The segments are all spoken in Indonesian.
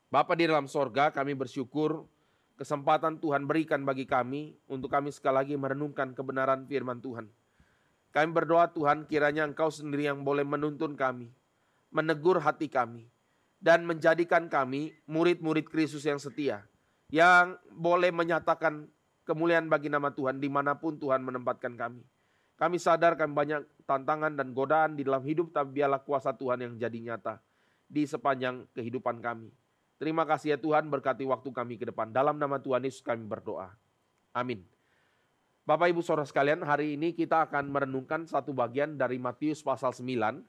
Bapa di dalam sorga, kami bersyukur kesempatan Tuhan berikan bagi kami untuk kami sekali lagi merenungkan kebenaran firman Tuhan. Kami berdoa Tuhan, kiranya Engkau sendiri yang boleh menuntun kami, menegur hati kami, dan menjadikan kami murid-murid Kristus yang setia, yang boleh menyatakan kemuliaan bagi nama Tuhan dimanapun Tuhan menempatkan kami. Kami sadar kami banyak tantangan dan godaan di dalam hidup, tapi biarlah kuasa Tuhan yang jadi nyata di sepanjang kehidupan kami. Terima kasih ya Tuhan, berkati waktu kami ke depan. Dalam nama Tuhan Yesus kami berdoa. Amin. Bapak Ibu Saudara sekalian, hari ini kita akan merenungkan satu bagian dari Matius pasal 9.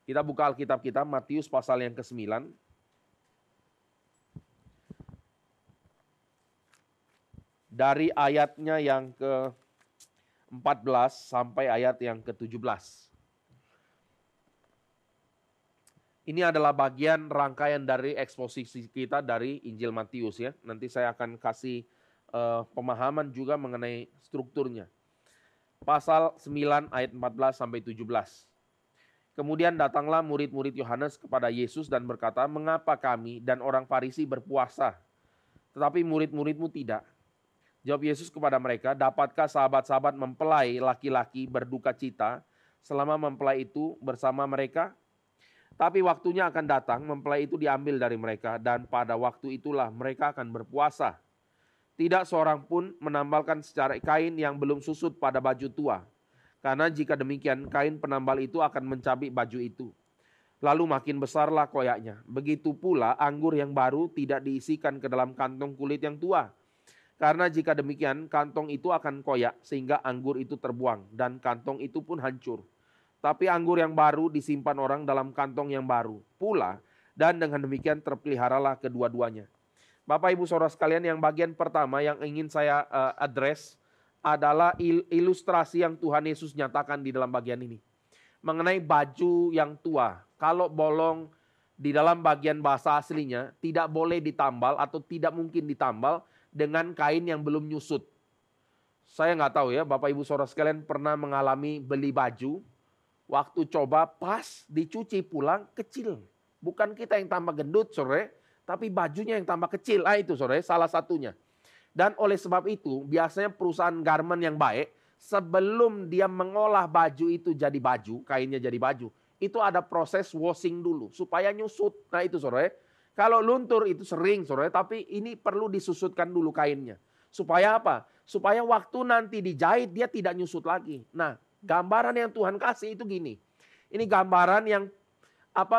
Kita buka Alkitab kita, Matius pasal yang ke-9. Dari ayatnya yang ke-14 sampai ayat yang ke-17. Ini adalah bagian rangkaian dari eksposisi kita dari Injil Matius ya. Nanti saya akan kasih pemahaman juga mengenai strukturnya. Pasal 9 ayat 14 sampai 17. Kemudian datanglah murid-murid Yohanes kepada Yesus dan berkata, "Mengapa kami dan orang Farisi berpuasa, tetapi murid-muridmu tidak?" Jawab Yesus kepada mereka, "Dapatkah sahabat-sahabat mempelai laki-laki berduka cita selama mempelai itu bersama mereka? Tapi waktunya akan datang, mempelai itu diambil dari mereka, dan pada waktu itulah mereka akan berpuasa. Tidak seorang pun menambalkan secara kain yang belum susut pada baju tua. Karena jika demikian, kain penambal itu akan mencabik baju itu. Lalu makin besarlah koyaknya. Begitu pula anggur yang baru tidak diisikan ke dalam kantong kulit yang tua. Karena jika demikian, kantong itu akan koyak sehingga anggur itu terbuang, dan kantong itu pun hancur. Tapi anggur yang baru disimpan orang dalam kantong yang baru pula, dan dengan demikian terpeliharalah kedua-duanya." Bapak Ibu Saudara sekalian, yang bagian pertama yang ingin saya address adalah ilustrasi yang Tuhan Yesus nyatakan di dalam bagian ini. Mengenai baju yang tua, kalau bolong di dalam bagian bahasa aslinya tidak boleh ditambal atau tidak mungkin ditambal dengan kain yang belum nyusut. Saya nggak tahu ya, Bapak Ibu Saudara sekalian pernah mengalami beli baju, waktu coba pas dicuci pulang kecil. Bukan kita yang tambah gendut sore, tapi bajunya yang tambah kecil. Itu sore salah satunya. Dan oleh sebab itu biasanya perusahaan garment yang baik, sebelum dia mengolah baju itu jadi baju, kainnya jadi baju, itu ada proses washing dulu supaya nyusut. Nah itu sore. Kalau luntur itu sering sore, tapi ini perlu disusutkan dulu kainnya. Supaya apa? Supaya waktu nanti dijahit dia tidak nyusut lagi. Nah, gambaran yang Tuhan kasih itu gini. Ini gambaran yang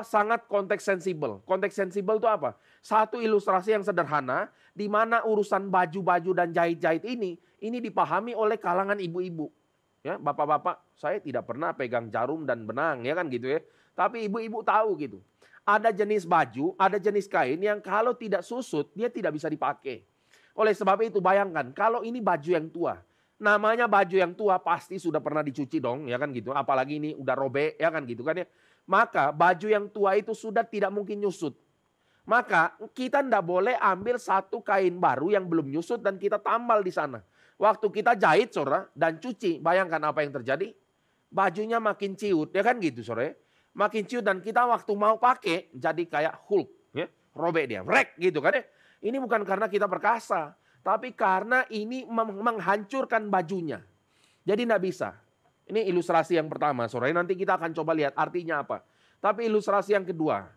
sangat konteks sensibel. Konteks sensibel itu apa? Satu ilustrasi yang sederhana di mana urusan baju-baju dan jahit-jahit ini dipahami oleh kalangan ibu-ibu. Ya, bapak-bapak, saya tidak pernah pegang jarum dan benang ya kan gitu ya. Tapi ibu-ibu tahu gitu. Ada jenis baju, ada jenis kain yang kalau tidak susut dia tidak bisa dipakai. Oleh sebab itu bayangkan kalau ini baju yang tua. Namanya baju yang tua pasti sudah pernah dicuci dong, ya kan gitu. Apalagi ini udah robek, ya kan gitu kan ya. Maka baju yang tua itu sudah tidak mungkin nyusut. Maka kita tidak boleh ambil satu kain baru yang belum nyusut dan kita tambal di sana. Waktu kita jahit saudara dan cuci, bayangkan apa yang terjadi. Bajunya makin ciut, ya kan gitu saudara. Makin ciut dan kita waktu mau pakai jadi kayak Hulk, ya. Robek dia, rek gitu kan ya. Ini bukan karena kita perkasa. Tapi karena ini menghancurkan bajunya. Jadi tidak bisa. Ini ilustrasi yang pertama. Sore nanti kita akan coba lihat artinya apa. Tapi ilustrasi yang kedua.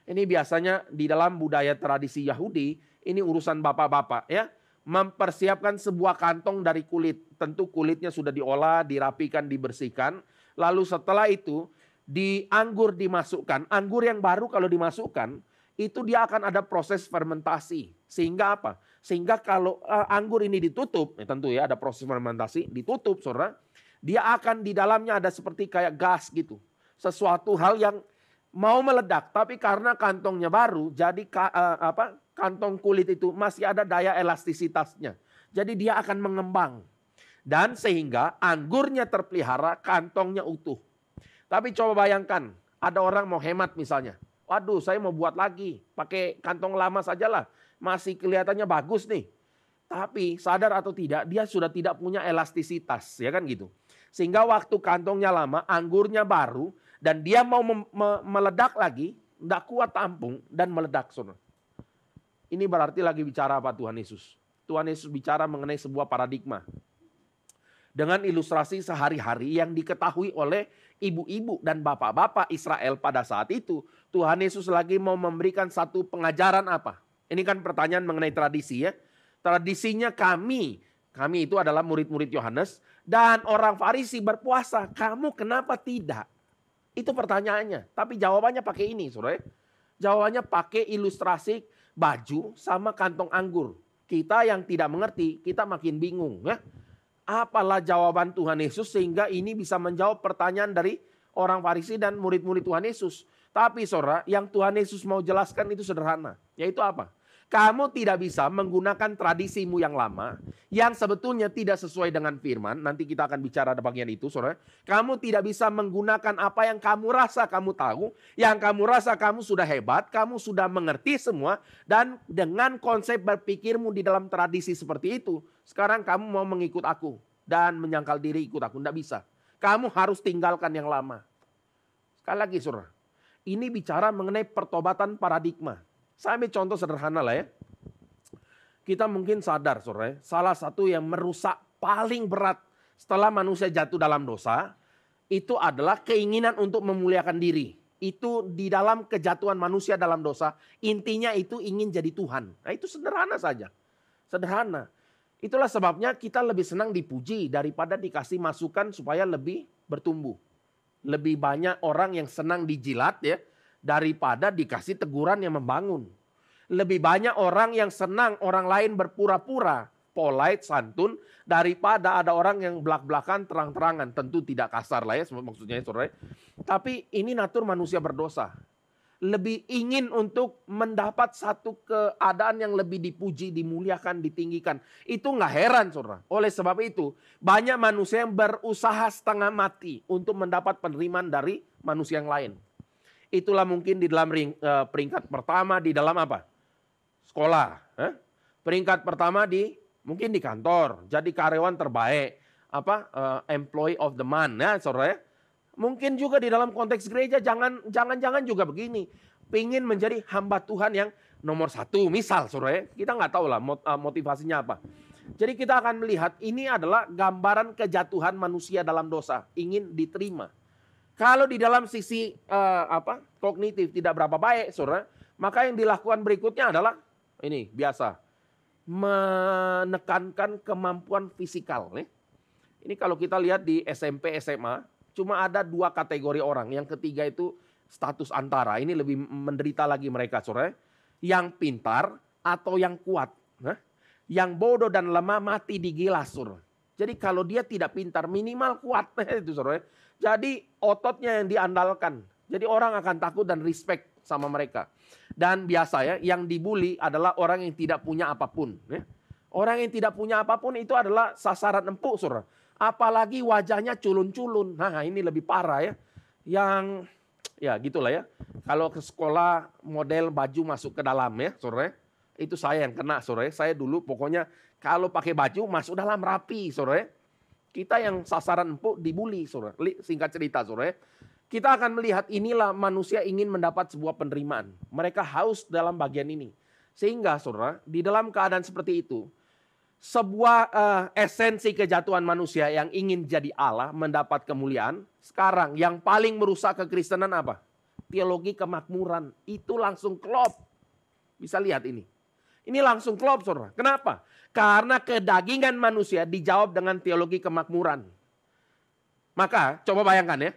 Ini biasanya di dalam budaya tradisi Yahudi. Ini urusan bapak-bapak ya. Mempersiapkan sebuah kantong dari kulit. Tentu kulitnya sudah diolah, dirapikan, dibersihkan. Lalu setelah itu di anggur dimasukkan. Anggur yang baru kalau dimasukkan. Itu dia akan ada proses fermentasi. Sehingga apa? Sehingga kalau anggur ini ditutup, tentu ya ada proses fermentasi, ditutup saudara, dia akan di dalamnya ada seperti kayak gas gitu. Sesuatu hal yang mau meledak, tapi karena kantongnya baru, jadi kantong kulit itu masih ada daya elastisitasnya. Jadi dia akan mengembang. Dan sehingga anggurnya terpelihara, kantongnya utuh. Tapi coba bayangkan, ada orang mau hemat misalnya. Waduh, saya mau buat lagi, pakai kantong lama sajalah. Masih kelihatannya bagus nih. Tapi sadar atau tidak, dia sudah tidak punya elastisitas, ya kan gitu. Sehingga waktu kantongnya lama, anggurnya baru, dan dia mau meledak lagi, Tidak kuat tampung dan meledak, saudara. Ini berarti lagi bicara apa Tuhan Yesus? Tuhan Yesus bicara mengenai sebuah paradigma. Dengan ilustrasi sehari-hari yang diketahui oleh ibu-ibu dan bapak-bapak Israel pada saat itu. Tuhan Yesus lagi mau memberikan satu pengajaran apa? Ini kan pertanyaan mengenai tradisi ya. Tradisinya kami itu adalah murid-murid Yohanes dan orang Farisi berpuasa. Kamu kenapa tidak? Itu pertanyaannya. Tapi jawabannya pakai ini, saudara. Jawabannya pakai ilustrasi baju sama kantong anggur. Kita yang tidak mengerti, kita makin bingung. Ya. Apalah jawaban Tuhan Yesus sehingga ini bisa menjawab pertanyaan dari orang Farisi dan murid-murid Tuhan Yesus. Tapi saudara, yang Tuhan Yesus mau jelaskan itu sederhana. Yaitu apa? Kamu tidak bisa menggunakan tradisimu yang lama yang sebetulnya tidak sesuai dengan firman. Nanti kita akan bicara di bagian itu, saudara. Kamu tidak bisa menggunakan apa yang kamu rasa kamu tahu, yang kamu rasa kamu sudah hebat, kamu sudah mengerti semua. Dan dengan konsep berpikirmu di dalam tradisi seperti itu, sekarang kamu mau mengikut aku dan menyangkal diri ikut aku. Tidak bisa. Kamu harus tinggalkan yang lama. Sekali lagi, saudara. Ini bicara mengenai pertobatan paradigma. Saya ambil contoh sederhana lah ya. Kita mungkin sadar saudara, salah satu yang merusak paling berat setelah manusia jatuh dalam dosa, itu adalah keinginan untuk memuliakan diri. Itu di dalam kejatuhan manusia dalam dosa, intinya itu ingin jadi Tuhan. Nah itu sederhana saja, sederhana. Itulah sebabnya kita lebih senang dipuji daripada dikasih masukan supaya lebih bertumbuh. Lebih banyak orang yang senang dijilat ya, daripada dikasih teguran yang membangun. Lebih banyak orang yang senang orang lain berpura-pura, polite, santun, daripada ada orang yang belak-belakan terang-terangan. Tentu tidak kasar lah ya maksudnya saudara. Tapi ini natur manusia berdosa. Lebih ingin untuk mendapat satu keadaan yang lebih dipuji, dimuliakan, ditinggikan. Itu nggak heran saudara. Oleh sebab itu banyak manusia yang berusaha setengah mati untuk mendapat penerimaan dari manusia yang lain. Itulah mungkin di dalam peringkat pertama di dalam apa? Sekolah. Peringkat pertama mungkin di kantor. Jadi karyawan terbaik. Employee of the month. Ya, saudara. Mungkin juga di dalam konteks gereja jangan juga begini. Pengen menjadi hamba Tuhan yang nomor 1. Misal saudara. Kita nggak tahu lah motivasinya apa. Jadi kita akan melihat ini adalah gambaran kejatuhan manusia dalam dosa. Ingin diterima. Kalau di dalam sisi kognitif tidak berapa baik, saudara, maka yang dilakukan berikutnya adalah ini biasa menekankan kemampuan fisikal. Ini kalau kita lihat di SMP, SMA, cuma ada 2 kategori orang. Yang ketiga itu status antara. Ini lebih menderita lagi mereka, saudara. Yang pintar atau yang kuat. Yang bodoh dan lemah mati digilas, saudara. Jadi kalau dia tidak pintar, minimal kuat itu, saudara. Jadi ototnya yang diandalkan. Jadi orang akan takut dan respect sama mereka. Dan biasa ya, yang dibully adalah orang yang tidak punya apapun. Ya. Orang yang tidak punya apapun itu adalah sasaran empuk, saudara. Apalagi wajahnya culun-culun. Nah ini lebih parah ya. Yang ya gitulah ya. Kalau ke sekolah model baju masuk ke dalam ya, saudara. Itu saya yang kena, saudara. Saya dulu pokoknya kalau pakai baju masuk dalam rapi, saudara. Kita yang sasaran empuk dibully, saudara. Singkat cerita, saudara. Kita akan melihat inilah manusia ingin mendapat sebuah penerimaan. Mereka haus dalam bagian ini. Sehingga, saudara, di dalam keadaan seperti itu, sebuah esensi kejatuhan manusia yang ingin jadi Allah, mendapat kemuliaan. Sekarang yang paling merusak kekristenan apa? Teologi kemakmuran. Itu langsung klop. Bisa lihat ini. Ini langsung klop, saudara. Kenapa? Karena kedagingan manusia dijawab dengan teologi kemakmuran. Maka coba bayangkan ya.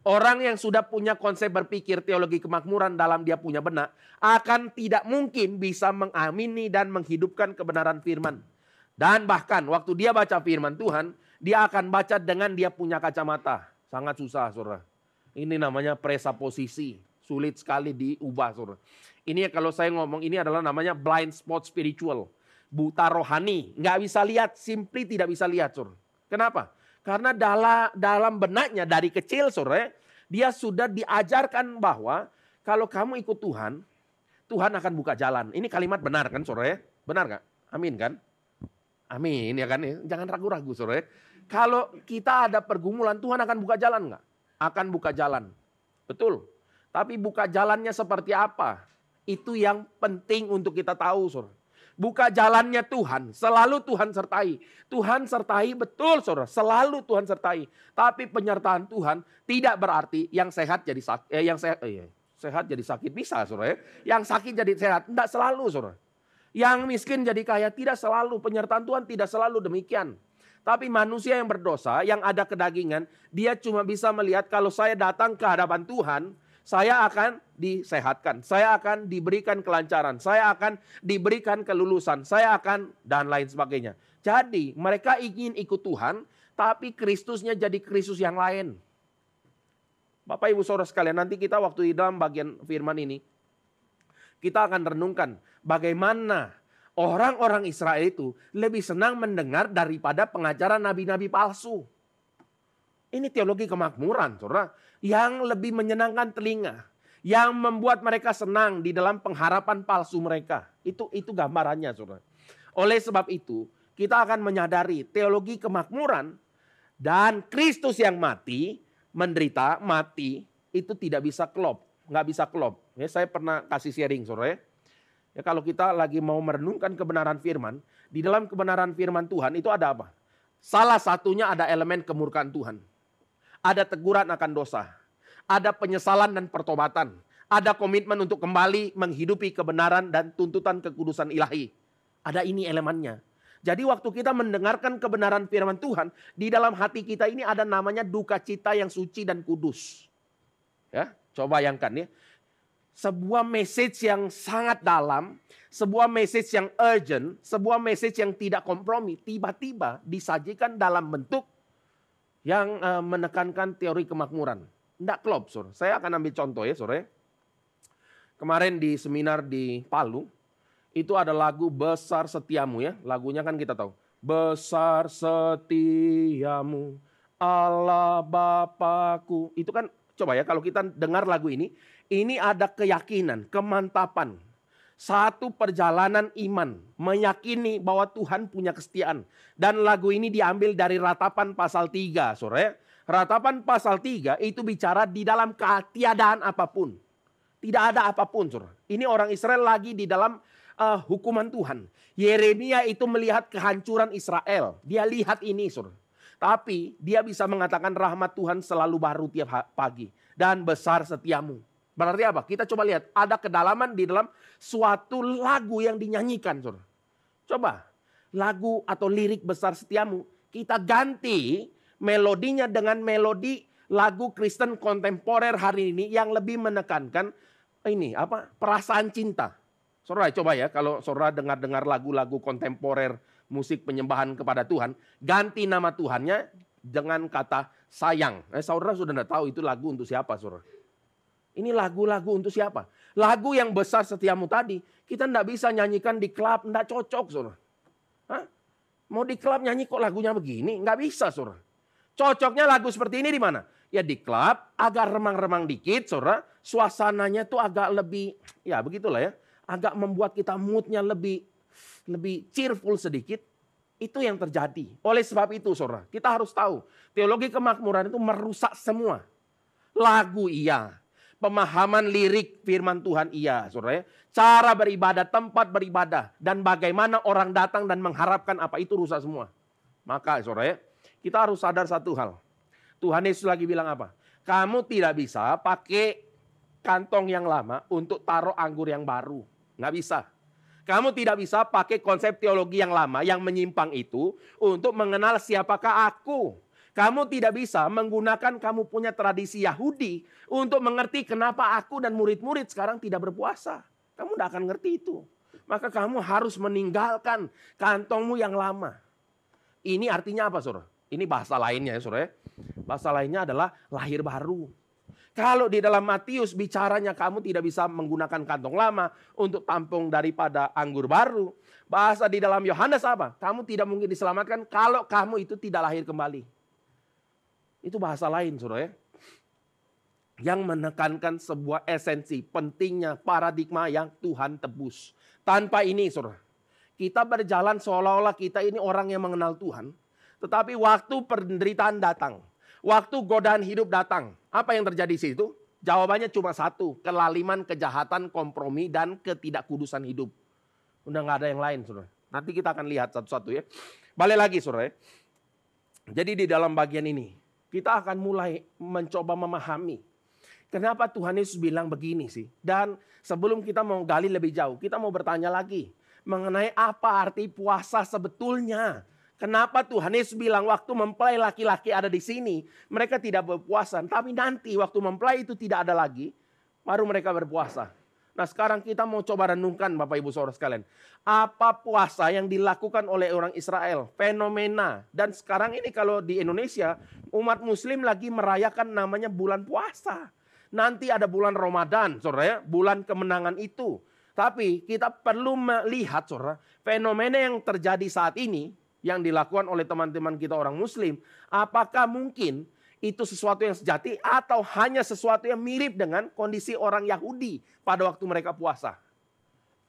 Orang yang sudah punya konsep berpikir teologi kemakmuran dalam dia punya benak. Akan tidak mungkin bisa mengamini dan menghidupkan kebenaran firman. Dan bahkan waktu dia baca firman Tuhan. Dia akan baca dengan dia punya kacamata. Sangat susah, saudara. Ini namanya presaposisi. Sulit sekali diubah, saudara. Ini kalau saya ngomong ini adalah namanya blind spot spiritual. Buta rohani, nggak bisa lihat, simply tidak bisa lihat, saudara. Kenapa? Karena dalam benaknya dari kecil, saudara, dia sudah diajarkan bahwa kalau kamu ikut Tuhan, Tuhan akan buka jalan. Ini kalimat benar kan, saudara? Benar nggak? Amin kan? Amin ya kan? Jangan ragu-ragu, saudara. Kalau kita ada pergumulan, Tuhan akan buka jalan nggak? Akan buka jalan, betul. Tapi buka jalannya seperti apa? Itu yang penting untuk kita tahu, saudara. Buka jalannya Tuhan, selalu Tuhan sertai. Tuhan sertai betul, saudara, selalu Tuhan sertai. Tapi penyertaan Tuhan tidak berarti yang sehat jadi sakit, sehat jadi sakit bisa, saudara. Yang sakit jadi sehat, tidak selalu, saudara. Yang miskin jadi kaya, tidak selalu. Penyertaan Tuhan tidak selalu demikian. Tapi manusia yang berdosa, yang ada kedagingan, dia cuma bisa melihat kalau saya datang ke hadapan Tuhan, saya akan disehatkan, saya akan diberikan kelancaran, saya akan diberikan kelulusan, saya akan dan lain sebagainya. Jadi mereka ingin ikut Tuhan, tapi Kristusnya jadi Kristus yang lain. Bapak Ibu Saudara sekalian, nanti kita waktu di dalam bagian firman ini, kita akan renungkan bagaimana orang-orang Israel itu lebih senang mendengar daripada pengajaran nabi-nabi palsu. Ini teologi kemakmuran, saudara, yang lebih menyenangkan telinga, yang membuat mereka senang di dalam pengharapan palsu mereka. Itu gambarannya, saudara. Oleh sebab itu, kita akan menyadari teologi kemakmuran dan Kristus yang mati, menderita, mati, itu tidak bisa klop, nggak bisa klop. Ya, saya pernah kasih sharing, saudara. Ya, kalau kita lagi mau merenungkan kebenaran firman, di dalam kebenaran firman Tuhan itu ada apa? Salah satunya ada elemen kemurkaan Tuhan. Ada teguran akan dosa. Ada penyesalan dan pertobatan. Ada komitmen untuk kembali menghidupi kebenaran dan tuntutan kekudusan ilahi. Ada ini elemennya. Jadi waktu kita mendengarkan kebenaran firman Tuhan, di dalam hati kita ini ada namanya duka cita yang suci dan kudus. Ya, coba bayangkan ya. Sebuah message yang sangat dalam, sebuah message yang urgent, sebuah message yang tidak kompromi, tiba-tiba disajikan dalam bentuk yang menekankan teori kemakmuran. Tidak klop, saudara. Saya akan ambil contoh ya, saudara. Kemarin di seminar di Palu, itu ada lagu Besar Setiamu ya. Lagunya kan kita tahu. Besar setiamu, Allah Bapakku. Itu kan, coba ya kalau kita dengar lagu ini ada keyakinan, kemantapan. Satu perjalanan iman, meyakini bahwa Tuhan punya kesetiaan. Dan lagu ini diambil dari Ratapan pasal 3, saudara. Ratapan pasal 3 itu bicara di dalam ketiadaan apapun. Tidak ada apapun, saudara. Ini orang Israel lagi di dalam hukuman Tuhan. Yeremia itu melihat kehancuran Israel. Dia lihat ini, saudara. Tapi dia bisa mengatakan rahmat Tuhan selalu baru tiap pagi. Dan besar setiamu. Berarti apa? Kita coba lihat. Ada kedalaman di dalam suatu lagu yang dinyanyikan, saudara. Coba. Lagu atau lirik besar setiamu. Kita ganti melodinya dengan melodi lagu Kristen kontemporer hari ini yang lebih menekankan ini apa? Perasaan cinta. Saudara coba ya kalau saudara dengar lagu-lagu kontemporer musik penyembahan kepada Tuhan, ganti nama Tuhannya dengan kata sayang. Saudara sudah tidak tahu itu lagu untuk siapa, saudara. Ini lagu-lagu untuk siapa? Lagu yang besar setiamu tadi, kita tidak bisa nyanyikan di klub, tidak cocok, saudara. Hah? Mau di klub nyanyi kok lagunya begini? Nggak bisa, saudara. Cocoknya lagu seperti ini di mana? Ya di klub, agak remang-remang dikit, saudara. Suasananya tuh agak lebih, ya begitulah ya. Agak membuat kita moodnya lebih cheerful sedikit. Itu yang terjadi. Oleh sebab itu, saudara, kita harus tahu. Teologi kemakmuran itu merusak semua. Lagu iya. Pemahaman lirik firman Tuhan iya, saudara. Cara beribadah, tempat beribadah. Dan bagaimana orang datang dan mengharapkan apa itu rusak semua. Maka saudara, kita harus sadar satu hal. Tuhan Yesus lagi bilang apa? Kamu tidak bisa pakai kantong yang lama untuk taruh anggur yang baru. Nggak bisa. Kamu tidak bisa pakai konsep teologi yang lama yang menyimpang itu untuk mengenal siapakah aku. Kamu tidak bisa menggunakan kamu punya tradisi Yahudi untuk mengerti kenapa aku dan murid-murid sekarang tidak berpuasa. Kamu tidak akan ngerti itu. Maka kamu harus meninggalkan kantongmu yang lama. Ini artinya apa, saudara? Ini bahasa lainnya ya, saudara. Bahasa lainnya adalah lahir baru. Kalau di dalam Matius bicaranya kamu tidak bisa menggunakan kantong lama untuk tampung daripada anggur baru. Bahasa di dalam Yohanes apa? Kamu tidak mungkin diselamatkan kalau kamu itu tidak lahir kembali. Itu bahasa lain, saudara. Yang menekankan sebuah esensi pentingnya paradigma yang Tuhan tebus. Tanpa ini, saudara, kita berjalan seolah-olah kita ini orang yang mengenal Tuhan. Tetapi waktu penderitaan datang, waktu godaan hidup datang, apa yang terjadi di situ? Jawabannya cuma satu, kelaliman, kejahatan, kompromi, dan ketidakkudusan hidup. Udah nggak ada yang lain, saudara. Nanti kita akan lihat satu-satu ya. Balik lagi, saudara. Jadi di dalam bagian ini, kita akan mulai mencoba memahami kenapa Tuhan Yesus bilang begini sih. Dan sebelum kita mau gali lebih jauh, kita mau bertanya lagi mengenai apa arti puasa sebetulnya. Kenapa Tuhan Yesus bilang waktu mempelai laki-laki ada di sini, mereka tidak berpuasa. Tapi nanti waktu mempelai itu tidak ada lagi, baru mereka berpuasa. Nah sekarang kita mau coba renungkan Bapak Ibu Saudara sekalian. Apa puasa yang dilakukan oleh orang Israel? Fenomena. Dan sekarang ini kalau di Indonesia, umat muslim lagi merayakan namanya bulan puasa. Nanti ada bulan Ramadan, saudara ya, bulan kemenangan itu. Tapi kita perlu melihat saudara, fenomena yang terjadi saat ini, yang dilakukan oleh teman-teman kita orang muslim, apakah mungkin itu sesuatu yang sejati atau hanya sesuatu yang mirip dengan kondisi orang Yahudi pada waktu mereka puasa?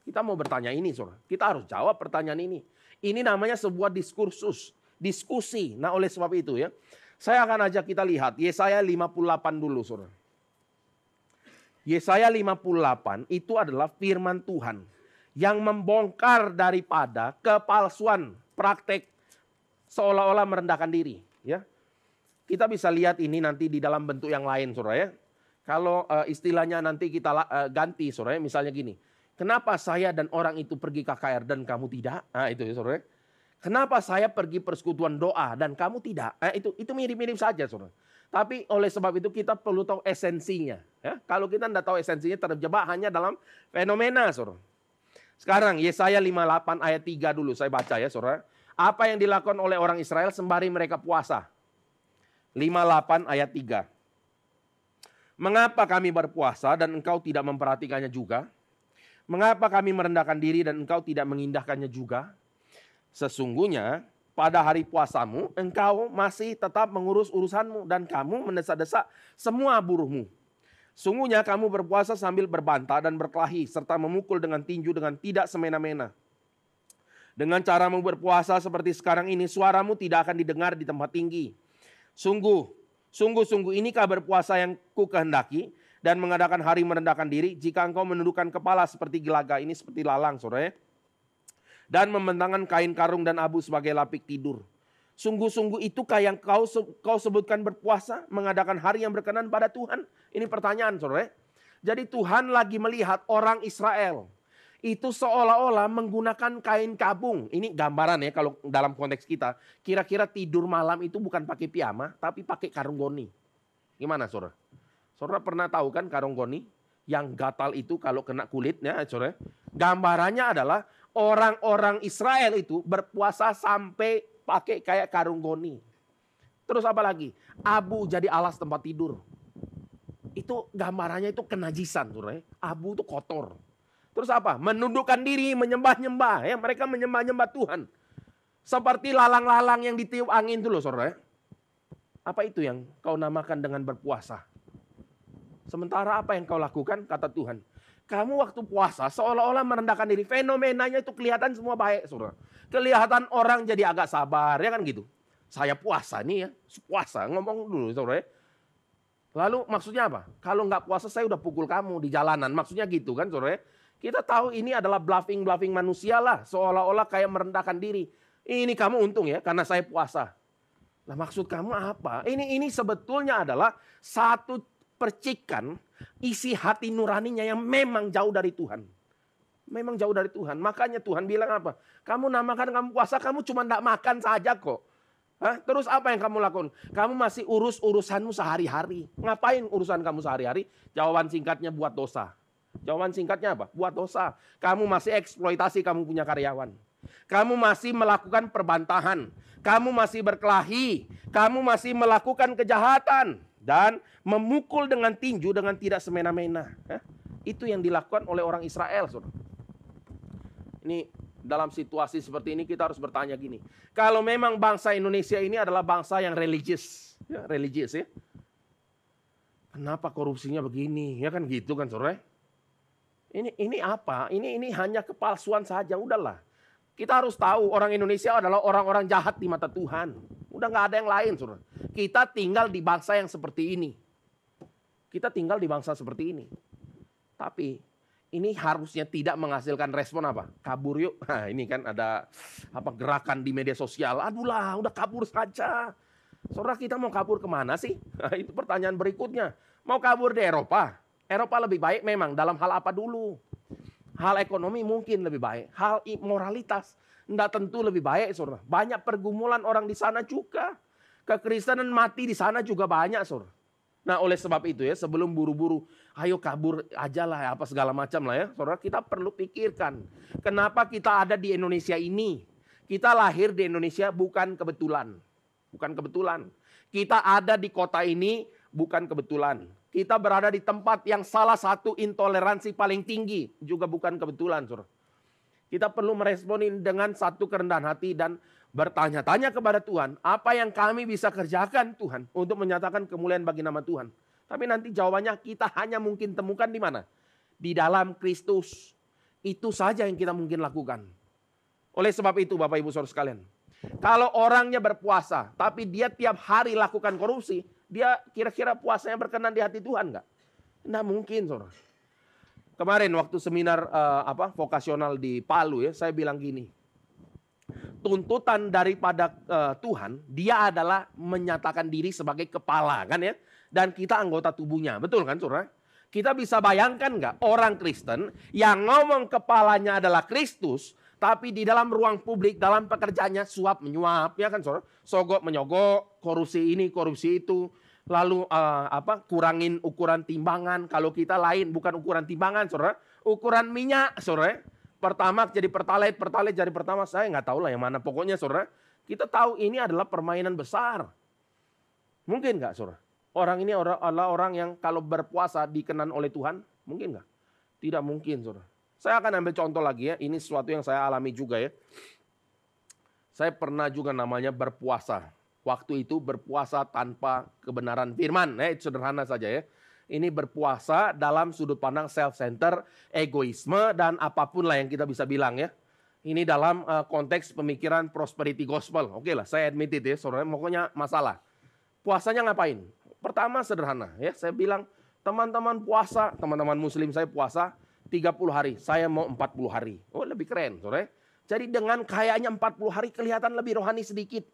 Kita mau bertanya ini, saudara. Kita harus jawab pertanyaan ini. Ini namanya sebuah diskursus, diskusi. Nah oleh sebab itu ya, saya akan ajak kita lihat Yesaya 58 dulu, saudara. Yesaya 58 itu adalah firman Tuhan yang membongkar daripada kepalsuan praktek seolah-olah merendahkan diri. Ya, kita bisa lihat ini nanti di dalam bentuk yang lain, saudara ya. Kalau istilahnya nanti kita ganti, saudara ya. Misalnya gini, kenapa saya dan orang itu pergi KKR dan kamu tidak? Nah itu ya saudara. Kenapa saya pergi persekutuan doa dan kamu tidak? Itu mirip-mirip saja, saudara. Tapi oleh sebab itu kita perlu tahu esensinya. Ya. Kalau kita tidak tahu esensinya, terjebak hanya dalam fenomena, saudara. Sekarang Yesaya 58 ayat 3 dulu saya baca ya saudara. Apa yang dilakukan oleh orang Israel sembari mereka puasa? 58 ayat 3. Mengapa kami berpuasa dan engkau tidak memperhatikannya juga? Mengapa kami merendahkan diri dan engkau tidak mengindahkannya juga? Sesungguhnya pada hari puasamu engkau masih tetap mengurus urusanmu dan kamu mendesak-desak semua buruhmu. Sungguhnya kamu berpuasa sambil berbantah dan berkelahi serta memukul dengan tinju dengan tidak semena-mena. Dengan caramu berpuasa seperti sekarang ini suaramu tidak akan didengar di tempat tinggi. Sungguh inikah berpuasa yang ku kehendaki dan mengadakan hari merendahkan diri jika engkau menundukkan kepala seperti gelaga, ini seperti lalang saudara ya. Dan membentangkan kain karung dan abu sebagai lapik tidur. Sungguh itukah yang kau sebutkan berpuasa, mengadakan hari yang berkenan pada Tuhan? Ini pertanyaan saudara. Jadi Tuhan lagi melihat orang Israel. Itu seolah-olah menggunakan kain kabung. Ini gambaran ya kalau dalam konteks kita. Kira-kira tidur malam itu bukan pakai piyama, tapi pakai karung goni. Gimana saudara? Saudara pernah tahu kan karung goni? Yang gatal itu kalau kena kulitnya saudara. Gambarannya adalah orang-orang Israel itu berpuasa sampai pakai kayak karung goni. Terus apa lagi? Abu jadi alas tempat tidur. Itu gambarannya itu kenajisan. Abu itu kotor. Terus apa? Menundukkan diri, menyembah-nyembah. Ya, mereka menyembah-nyembah Tuhan. Seperti lalang-lalang yang ditiup angin itu loh saudara. Apa itu yang kau namakan dengan berpuasa? Sementara apa yang kau lakukan? Kata Tuhan. Kamu waktu puasa seolah-olah merendahkan diri. Fenomenanya itu kelihatan semua baik saudara. Kelihatan orang jadi agak sabar, ya kan gitu. Saya puasa nih ya, puasa ngomong dulu saudara. Lalu maksudnya apa? Kalau nggak puasa saya udah pukul kamu di jalanan, maksudnya gitu kan saudara. Kita tahu ini adalah bluffing manusia lah, seolah-olah kayak merendahkan diri. Ini kamu untung ya, karena saya puasa. Nah maksud kamu apa? Ini sebetulnya adalah satu percikan isi hati nuraninya yang memang jauh dari Tuhan. Memang jauh dari Tuhan. Makanya Tuhan bilang apa? Kamu namakan kamu puasa, kamu cuma tidak makan saja kok. Hah? Terus apa yang kamu lakukan? Kamu masih urus urusanmu sehari-hari. Ngapain urusan kamu sehari-hari? Jawaban singkatnya buat dosa. Jawaban singkatnya apa? Buat dosa. Kamu masih eksploitasi kamu punya karyawan. Kamu masih melakukan perbantahan. Kamu masih berkelahi. Kamu masih melakukan kejahatan. Dan memukul dengan tinju dengan tidak semena-mena. Itu yang dilakukan oleh orang Israel, saudara. Ini dalam situasi seperti ini kita harus bertanya gini. Kalau memang bangsa Indonesia ini adalah bangsa yang religius. Ya, religius ya. Kenapa korupsinya begini? Ya kan gitu kan saudara. Ini apa? Ini hanya kepalsuan saja, udahlah. Kita harus tahu orang Indonesia adalah orang-orang jahat di mata Tuhan. Udah gak ada yang lain saudara. Kita tinggal di bangsa yang seperti ini. Kita tinggal di bangsa seperti ini. Tapi ini harusnya tidak menghasilkan respon apa? Kabur yuk. Nah, ini kan ada gerakan di media sosial. Adulah, udah kabur saja. Saudara, kita mau kabur kemana sih? Nah, itu pertanyaan berikutnya. Mau kabur di Eropa? Eropa lebih baik memang dalam hal apa dulu? Hal ekonomi mungkin lebih baik. Hal moralitas tidak tentu lebih baik, saudara. Banyak pergumulan orang di sana juga. Kekristenan mati di sana juga banyak, saudara. Nah, oleh sebab itu ya, sebelum buru-buru, ayo kabur aja lah, apa segala macam lah ya, saudara, kita perlu pikirkan. Kenapa kita ada di Indonesia ini? Kita lahir di Indonesia bukan kebetulan. Bukan kebetulan. Kita ada di kota ini bukan kebetulan. Kita berada di tempat yang salah satu intoleransi paling tinggi, juga bukan kebetulan, saudara. Kita perlu meresponin dengan satu kerendahan hati dan bertanya-tanya kepada Tuhan, apa yang kami bisa kerjakan Tuhan untuk menyatakan kemuliaan bagi nama Tuhan. Tapi nanti jawabannya kita hanya mungkin temukan di mana? Di dalam Kristus. Itu saja yang kita mungkin lakukan. Oleh sebab itu Bapak Ibu Saudara sekalian, kalau orangnya berpuasa tapi dia tiap hari lakukan korupsi, dia kira-kira puasanya berkenan di hati Tuhan enggak? Enggak mungkin, Saudara. Kemarin waktu seminar vokasional di Palu ya, saya bilang gini. Tuntutan daripada Tuhan, dia adalah menyatakan diri sebagai kepala kan ya. Dan kita anggota tubuhnya, betul kan saudara? Kita bisa bayangkan nggak orang Kristen yang ngomong kepalanya adalah Kristus, tapi di dalam ruang publik, dalam pekerjaannya suap menyuap, ya kan saudara? Sogok menyogok, korupsi ini, korupsi itu. Lalu kurangin ukuran timbangan. Kalau kita lain bukan ukuran timbangan saudara, ukuran minyak saudara. Pertamax jadi pertalite, pertalite jadi pertamax, saya nggak tahu lah yang mana. Pokoknya saudara, kita tahu ini adalah permainan besar. Mungkin nggak saudara? Orang ini adalah orang yang kalau berpuasa dikenan oleh Tuhan, mungkin nggak? Tidak mungkin saudara. Saya akan ambil contoh lagi ya, ini sesuatu yang saya alami juga ya. Saya pernah juga namanya berpuasa. Waktu itu berpuasa tanpa kebenaran firman, itu sederhana saja ya. Ini berpuasa dalam sudut pandang self-center, egoisme, dan apapun lah yang kita bisa bilang ya. Ini dalam konteks pemikiran prosperity gospel. Oke lah, saya admit it ya, saudara, pokoknya masalah. Puasanya ngapain? Pertama sederhana ya, saya bilang teman-teman puasa, teman-teman muslim saya puasa 30 hari, saya mau 40 hari. Oh lebih keren, saudara. Jadi dengan kayaknya 40 hari kelihatan lebih rohani sedikit.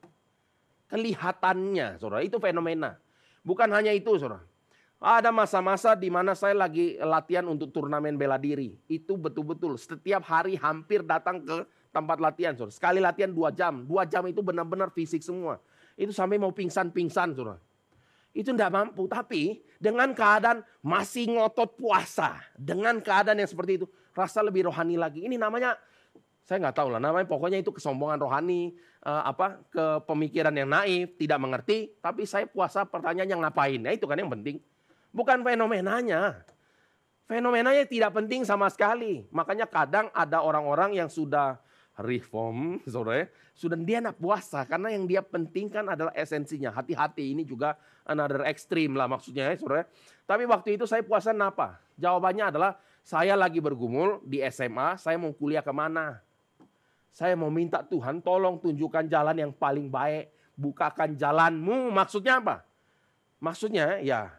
Kelihatannya, saudara, itu fenomena. Bukan hanya itu, saudara. Ada masa-masa di mana saya lagi latihan untuk turnamen bela diri. Itu betul-betul setiap hari hampir datang ke tempat latihan, saudara. Sekali latihan 2 jam. 2 jam itu benar-benar fisik semua. Itu sampai mau pingsan-pingsan, saudara. Itu tidak mampu. Tapi dengan keadaan masih ngotot puasa. Dengan keadaan yang seperti itu. Rasa lebih rohani lagi. Ini namanya, saya nggak tahu lah namanya. Pokoknya itu kesombongan rohani. Kepemikiran yang naif. Tidak mengerti. Tapi saya puasa pertanyaannya ngapain. Ya itu kan yang penting. Bukan fenomenanya. Fenomenanya tidak penting sama sekali. Makanya kadang ada orang-orang yang sudah reform, saudara, sudah dia nak puasa. Karena yang dia pentingkan adalah esensinya. Hati-hati, ini juga another extreme lah maksudnya ya saudara. Tapi waktu itu saya puasa kenapa? Jawabannya adalah saya lagi bergumul di SMA, saya mau kuliah kemana? Saya mau minta Tuhan tolong tunjukkan jalan yang paling baik. Bukakan jalanmu, maksudnya apa? Maksudnya ya,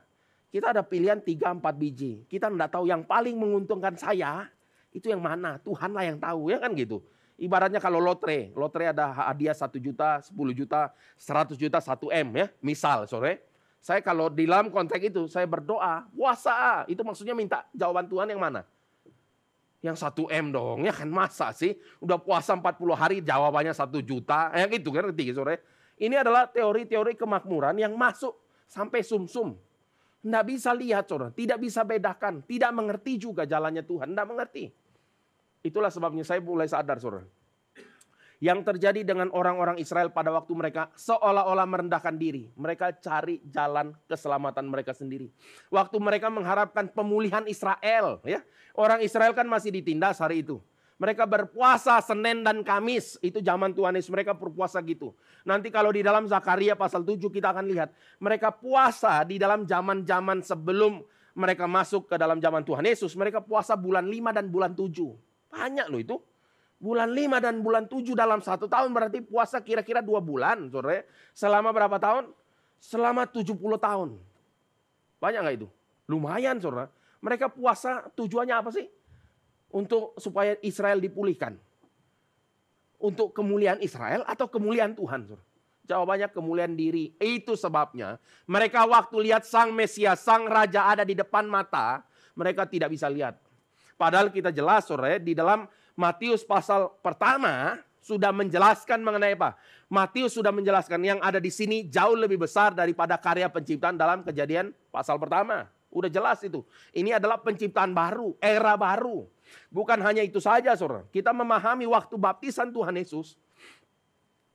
kita ada pilihan 3-4 biji. Kita tidak tahu yang paling menguntungkan saya, itu yang mana. Tuhanlah yang tahu, ya kan gitu. Ibaratnya kalau lotre ada hadiah 1 juta, 10 juta, 100 juta, 1 M ya. Misal, sore. Saya kalau di dalam konteks itu, saya berdoa, puasa. Itu maksudnya minta jawaban Tuhan yang mana? Yang 1 M dong, ya kan masa sih. Udah puasa 40 hari, jawabannya 1 juta. Gitu kan, sore. Ini adalah teori-teori kemakmuran yang masuk sampai sum-sum. Tidak bisa lihat, saudara. Tidak bisa bedakan. Tidak mengerti juga jalannya Tuhan. Tidak mengerti. Itulah sebabnya saya mulai sadar, saudara. Yang terjadi dengan orang-orang Israel pada waktu mereka seolah-olah merendahkan diri. Mereka cari jalan keselamatan mereka sendiri. Waktu mereka mengharapkan pemulihan Israel. Ya, orang Israel kan masih ditindas hari itu. Mereka berpuasa Senin dan Kamis. Itu zaman Tuhan Yesus, mereka berpuasa gitu. Nanti kalau di dalam Zakaria pasal 7 kita akan lihat. Mereka puasa di dalam zaman-zaman sebelum mereka masuk ke dalam zaman Tuhan Yesus. Mereka puasa bulan 5 dan bulan 7. Banyak loh itu. Bulan 5 dan bulan 7 dalam 1 tahun berarti puasa kira-kira 2 bulan. Saudara. Selama berapa tahun? Selama 70 tahun. Banyak gak itu? Lumayan saudara. Mereka puasa tujuannya apa sih? Untuk supaya Israel dipulihkan. Untuk kemuliaan Israel atau kemuliaan Tuhan saudara? Jawabannya kemuliaan diri. Itu sebabnya mereka waktu lihat sang Mesias, sang Raja ada di depan mata, mereka tidak bisa lihat. Padahal kita jelas saudara, di dalam Matius pasal pertama sudah menjelaskan mengenai apa? Matius sudah menjelaskan yang ada di sini jauh lebih besar daripada karya penciptaan dalam Kejadian pasal pertama. Udah jelas itu. Ini adalah penciptaan baru, era baru. Bukan hanya itu saja saudara. Kita memahami waktu baptisan Tuhan Yesus.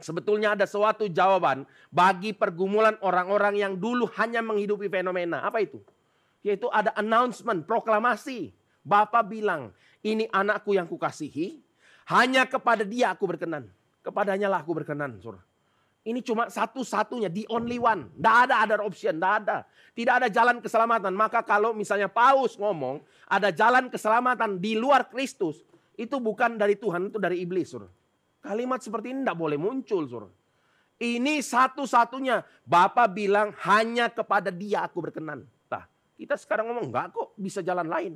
Sebetulnya ada suatu jawaban bagi pergumulan orang-orang yang dulu hanya menghidupi fenomena. Apa itu? Yaitu ada announcement, proklamasi. Bapa bilang, ini anakku yang kukasihi. Hanya kepada dia aku berkenan. Kepadanya lah aku berkenan saudara. Ini cuma satu-satunya, the only one. Tidak ada other option, tidak ada. Tidak ada jalan keselamatan. Maka kalau misalnya Paulus ngomong, ada jalan keselamatan di luar Kristus. Itu bukan dari Tuhan, itu dari iblis. Saudara. Kalimat seperti ini tidak boleh muncul. Saudara. Ini satu-satunya. Bapa bilang hanya kepada dia aku berkenan. Nah, kita sekarang ngomong, enggak kok bisa jalan lain.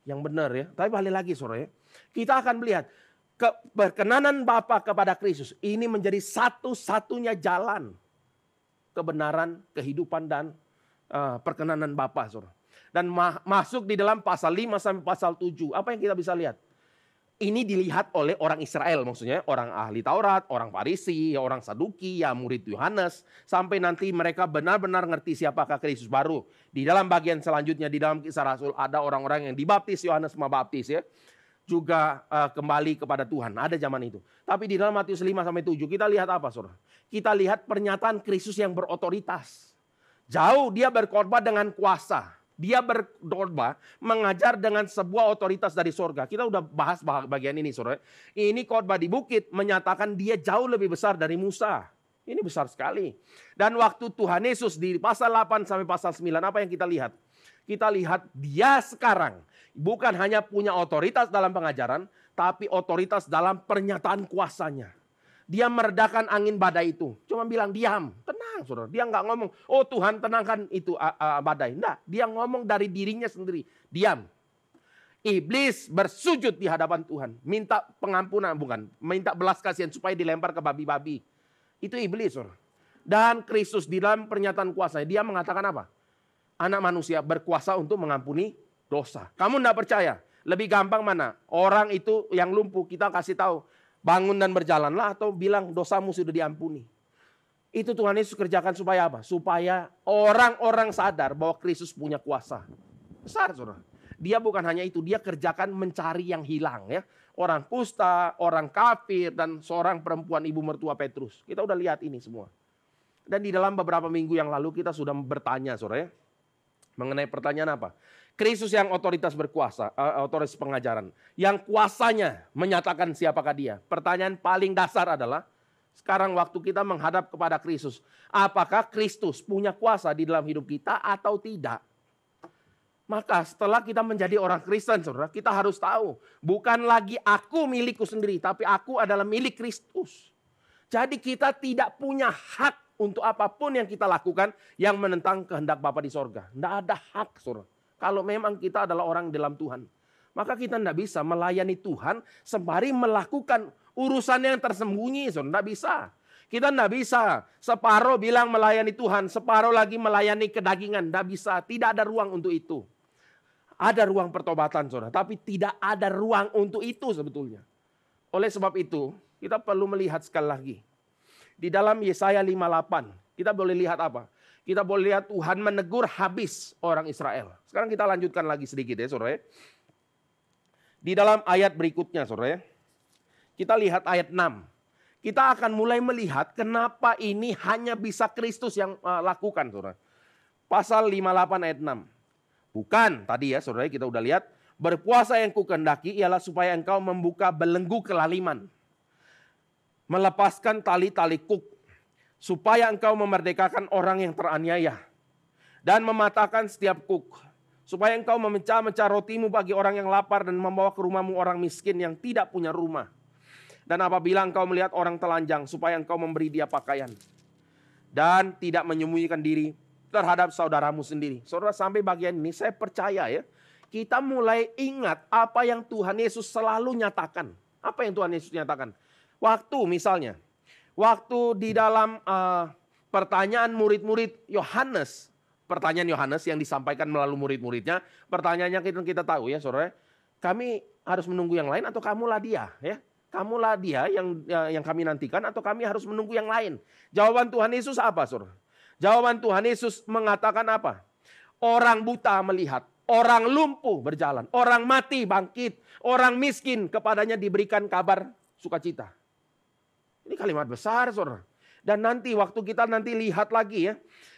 Yang benar ya. Tapi balik lagi saudara ya. Kita akan melihat. Keberkenanan Bapa kepada Kristus ini menjadi satu-satunya jalan kebenaran, kehidupan dan perkenanan Bapa, saudara. Dan masuk di dalam pasal 5 sampai pasal 7. Apa yang kita bisa lihat? Ini dilihat oleh orang Israel, maksudnya orang ahli Taurat, orang Farisi, orang Saduki, ya murid Yohanes, sampai nanti mereka benar-benar ngerti siapakah Kristus baru. Di dalam bagian selanjutnya di dalam Kisah Rasul ada orang-orang yang dibaptis, Yohanes Pembaptis ya. Juga kembali kepada Tuhan. Ada zaman itu. Tapi di dalam Matius 5 sampai 7 kita lihat apa saudara? Kita lihat pernyataan Kristus yang berotoritas. Jauh dia berkhotbah dengan kuasa. Dia berkhotbah mengajar dengan sebuah otoritas dari sorga. Kita udah bahas bagian ini saudara. Ini khotbah di bukit menyatakan dia jauh lebih besar dari Musa. Ini besar sekali. Dan waktu Tuhan Yesus di pasal 8 sampai pasal 9 apa yang kita lihat? Kita lihat dia sekarang bukan hanya punya otoritas dalam pengajaran, tapi otoritas dalam pernyataan kuasanya. Dia meredakan angin badai itu. Cuma bilang diam, tenang saudara. Dia nggak ngomong, oh Tuhan tenangkan itu badai. Enggak, dia ngomong dari dirinya sendiri, diam. Iblis bersujud di hadapan Tuhan. Minta pengampunan, bukan. Minta belas kasihan supaya dilempar ke babi-babi. Itu iblis saudara. Dan Kristus di dalam pernyataan kuasanya, dia mengatakan apa? Anak manusia berkuasa untuk mengampuni dosa. Kamu tidak percaya? Lebih gampang mana? Orang itu yang lumpuh kita kasih tahu. Bangun dan berjalanlah atau bilang dosamu sudah diampuni. Itu Tuhan Yesus kerjakan supaya apa? Supaya orang-orang sadar bahwa Kristus punya kuasa. Besar saudara. Dia bukan hanya itu. Dia kerjakan mencari yang hilang ya. Orang kusta, orang kafir dan seorang perempuan ibu mertua Petrus. Kita udah lihat ini semua. Dan di dalam beberapa minggu yang lalu kita sudah bertanya saudara ya. Mengenai pertanyaan apa? Kristus yang otoritas berkuasa, otoritas pengajaran. Yang kuasanya menyatakan siapakah dia. Pertanyaan paling dasar adalah, sekarang waktu kita menghadap kepada Kristus. Apakah Kristus punya kuasa di dalam hidup kita atau tidak? Maka setelah kita menjadi orang Kristen, saudara, kita harus tahu. Bukan lagi aku milikku sendiri, tapi aku adalah milik Kristus. Jadi kita tidak punya hak untuk apapun yang kita lakukan yang menentang kehendak Bapa di sorga. Tidak ada hak saudara. Kalau memang kita adalah orang dalam Tuhan. Maka kita tidak bisa melayani Tuhan sembari melakukan urusan yang tersembunyi. Saudara. Tidak bisa. Kita tidak bisa separuh bilang melayani Tuhan. Separuh lagi melayani kedagingan. Tidak bisa. Tidak ada ruang untuk itu. Ada ruang pertobatan saudara. Tapi tidak ada ruang untuk itu sebetulnya. Oleh sebab itu kita perlu melihat sekali lagi. Di dalam Yesaya 58, kita boleh lihat apa? Kita boleh lihat Tuhan menegur habis orang Israel. Sekarang kita lanjutkan lagi sedikit ya saudara. Di dalam ayat berikutnya saudara. Kita lihat ayat 6. Kita akan mulai melihat kenapa ini hanya bisa Kristus yang lakukan saudara. Pasal 58 ayat 6. Bukan tadi ya saudara kita udah lihat. Berpuasa yang kukehendaki ialah supaya engkau membuka belenggu kelaliman. Melepaskan tali-tali kuk, supaya engkau memerdekakan orang yang teraniaya, dan mematahkan setiap kuk, supaya engkau memecah-mecah rotimu bagi orang yang lapar, dan membawa ke rumahmu orang miskin yang tidak punya rumah. Dan apabila engkau melihat orang telanjang, supaya engkau memberi dia pakaian, dan tidak menyembunyikan diri terhadap saudaramu sendiri. Saudara, sampai bagian ini saya percaya ya, kita mulai ingat apa yang Tuhan Yesus selalu nyatakan. Apa yang Tuhan Yesus nyatakan? Waktu misalnya, waktu di dalam pertanyaan murid-murid Yohanes, pertanyaan Yohanes yang disampaikan melalui murid-muridnya, pertanyaannya kita tahu ya saudara, kami harus menunggu yang lain atau kamulah dia ya? Kamulah dia yang kami nantikan atau kami harus menunggu yang lain? Jawaban Tuhan Yesus apa saudara? Jawaban Tuhan Yesus mengatakan apa? Orang buta melihat, orang lumpuh berjalan, orang mati bangkit, orang miskin kepadanya diberikan kabar sukacita. Ini kalimat besar saudara. Dan nanti waktu kita nanti lihat lagi ya,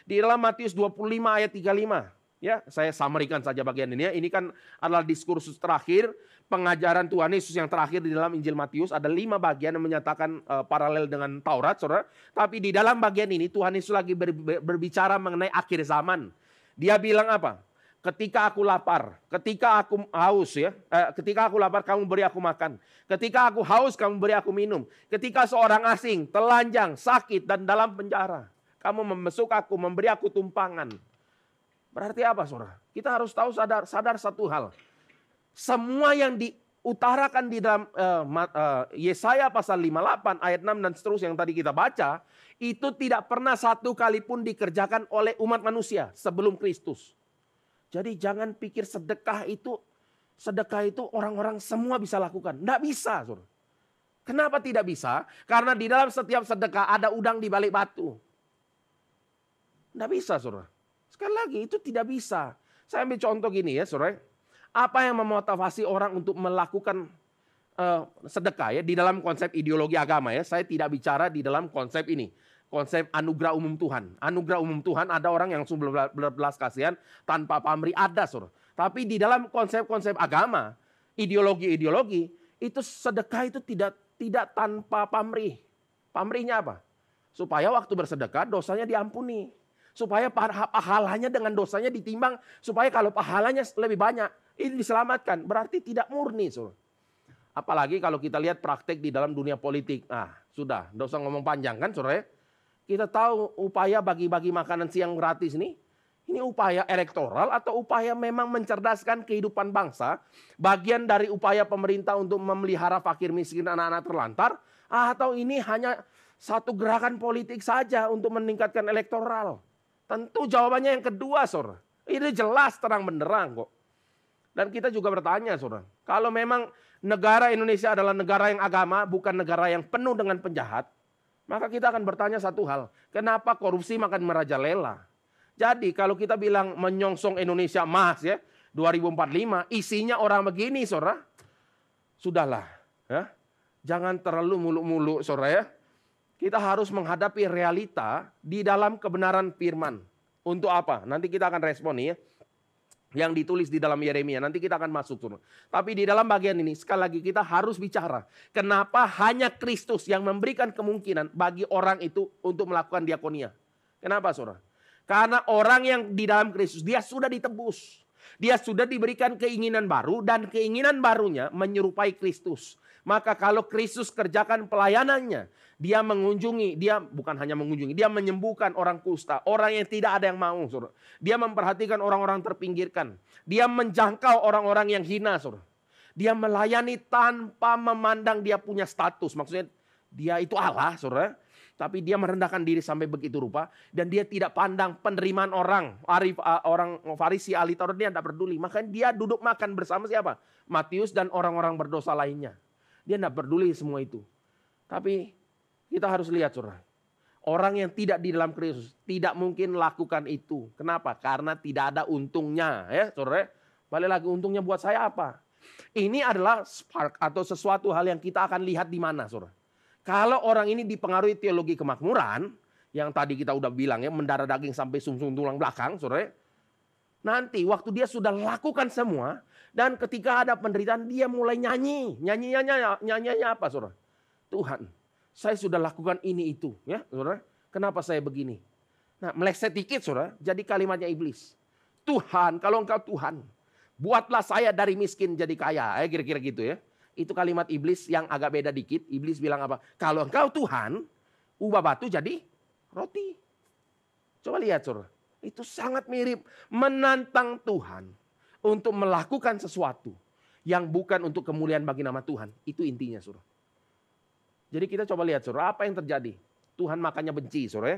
di dalam Matius 25 ayat 35. Ya, saya summary-kan saja bagian ini ya. Ini kan adalah diskursus terakhir, pengajaran Tuhan Yesus yang terakhir di dalam Injil Matius. Ada 5 bagian yang menyatakan paralel dengan Taurat saudara. Tapi di dalam bagian ini Tuhan Yesus lagi berbicara mengenai akhir zaman. Dia bilang apa? Ketika aku lapar, ketika aku haus ya, ketika aku lapar kamu beri aku makan. Ketika aku haus kamu beri aku minum. Ketika seorang asing, telanjang, sakit dan dalam penjara, kamu membesuk aku, memberi aku tumpangan. Berarti apa saudara? Kita harus tahu sadar satu hal. Semua yang diutarakan di dalam Yesaya pasal 58 ayat 6 dan seterusnya yang tadi kita baca, itu tidak pernah satu kali pun dikerjakan oleh umat manusia sebelum Kristus. Jadi jangan pikir sedekah itu orang-orang semua bisa lakukan. Tidak bisa, saudara. Kenapa tidak bisa? Karena di dalam setiap sedekah ada udang di balik batu. Tidak bisa, saudara. Sekali lagi itu tidak bisa. Saya ambil contoh gini ya, saudara. Apa yang memotivasi orang untuk melakukan sedekah ya di dalam konsep ideologi agama ya? Saya tidak bicara di dalam konsep ini. Konsep anugerah umum Tuhan. Anugerah umum Tuhan ada orang yang sungguh berbelas kasihan tanpa pamrih ada saudara. Tapi di dalam konsep-konsep agama, ideologi-ideologi, itu sedekah itu tidak tanpa pamrih. Pamrihnya apa? Supaya waktu bersedekah dosanya diampuni. Supaya pahalanya dengan dosanya ditimbang. Supaya kalau pahalanya lebih banyak, ini diselamatkan. Berarti tidak murni saudara. Apalagi kalau kita lihat praktek di dalam dunia politik. Nah sudah, tidak usah ngomong panjang kan saudara ya. Kita tahu upaya bagi-bagi makanan siang gratis ini upaya elektoral atau upaya memang mencerdaskan kehidupan bangsa. Bagian dari upaya pemerintah untuk memelihara fakir miskin anak-anak terlantar. Atau ini hanya satu gerakan politik saja untuk meningkatkan elektoral. Tentu jawabannya yang kedua saudara. Ini jelas terang benderang kok. Dan kita juga bertanya saudara. Kalau memang negara Indonesia adalah negara yang agama bukan negara yang penuh dengan penjahat. Maka kita akan bertanya satu hal, kenapa korupsi makin merajalela? Jadi kalau kita bilang menyongsong Indonesia emas ya, 2045, isinya orang begini saudara. Sudahlah ya, jangan terlalu muluk-muluk saudara ya. Kita harus menghadapi realita di dalam kebenaran firman. Untuk apa? Nanti kita akan respon ya. Yang ditulis di dalam Yeremia. Nanti kita akan masuk. Tapi di dalam bagian ini sekali lagi kita harus bicara. Kenapa hanya Kristus yang memberikan kemungkinan bagi orang itu untuk melakukan diakonia. Kenapa saudara? Karena orang yang di dalam Kristus dia sudah ditebus. Dia sudah diberikan keinginan baru dan keinginan barunya menyerupai Kristus. Maka kalau Kristus kerjakan pelayanannya, dia mengunjungi, dia bukan hanya mengunjungi, dia menyembuhkan orang kusta, orang yang tidak ada yang mau, saudara. Dia memperhatikan orang-orang terpinggirkan. Dia menjangkau orang-orang yang hina, saudara. Dia melayani tanpa memandang dia punya status. Maksudnya dia itu Allah, saudara. Tapi dia merendahkan diri sampai begitu rupa. Dan dia tidak pandang penerimaan orang. Orang Farisi, ahli Taurat, dia tidak peduli. Makanya dia duduk makan bersama siapa? Matius dan orang-orang berdosa lainnya. Dia tidak peduli semua itu. Tapi kita harus lihat saudara. Orang yang tidak di dalam Kristus tidak mungkin lakukan itu. Kenapa? Karena tidak ada untungnya. Ya saudara. Balik lagi, untungnya buat saya apa? Ini adalah spark atau sesuatu hal yang kita akan lihat di mana saudara. Kalau orang ini dipengaruhi teologi kemakmuran, yang tadi kita udah bilang ya, mendarah daging sampai sumsum tulang belakang, saudara. Nanti waktu dia sudah lakukan semua, dan ketika ada penderitaan dia mulai nyanyi. Nyanyinya apa saudara? Tuhan, saya sudah lakukan ini itu, ya saudara. Kenapa saya begini? Nah, meleset dikit saudara, jadi kalimatnya iblis. Tuhan, kalau engkau Tuhan, buatlah saya dari miskin jadi kaya, kira-kira gitu ya. Itu kalimat iblis yang agak beda dikit. Iblis bilang apa? Kalau engkau Tuhan, ubah batu jadi roti. Coba lihat saudara. Itu sangat mirip menantang Tuhan untuk melakukan sesuatu yang bukan untuk kemuliaan bagi nama Tuhan. Itu intinya, saudara. Jadi kita coba lihat, saudara, apa yang terjadi. Tuhan makanya benci, saudara.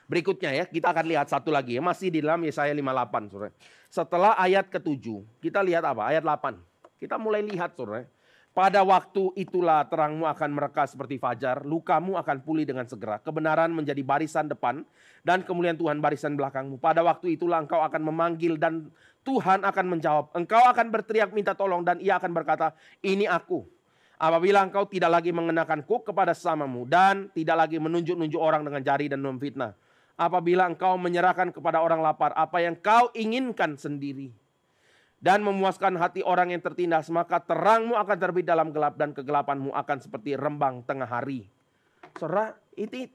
Berikutnya ya, kita akan lihat satu lagi ya, masih di dalam Yesaya 58, saudara. Setelah ayat ke-7, kita lihat apa? Ayat 8. Kita mulai lihat, saudara. Pada waktu itulah terangmu akan mereka seperti fajar, lukamu akan pulih dengan segera, kebenaran menjadi barisan depan, dan kemuliaan Tuhan barisan belakangmu. Pada waktu itulah engkau akan memanggil dan Tuhan akan menjawab. Engkau akan berteriak minta tolong dan ia akan berkata, ini aku. Apabila engkau tidak lagi mengenakan kuk kepada sesamamu dan tidak lagi menunjuk-nunjuk orang dengan jari dan memfitnah. Apabila engkau menyerahkan kepada orang lapar apa yang kau inginkan sendiri. Dan memuaskan hati orang yang tertindas, maka terangmu akan terbit dalam gelap dan kegelapanmu akan seperti rembang tengah hari. Saudara, ini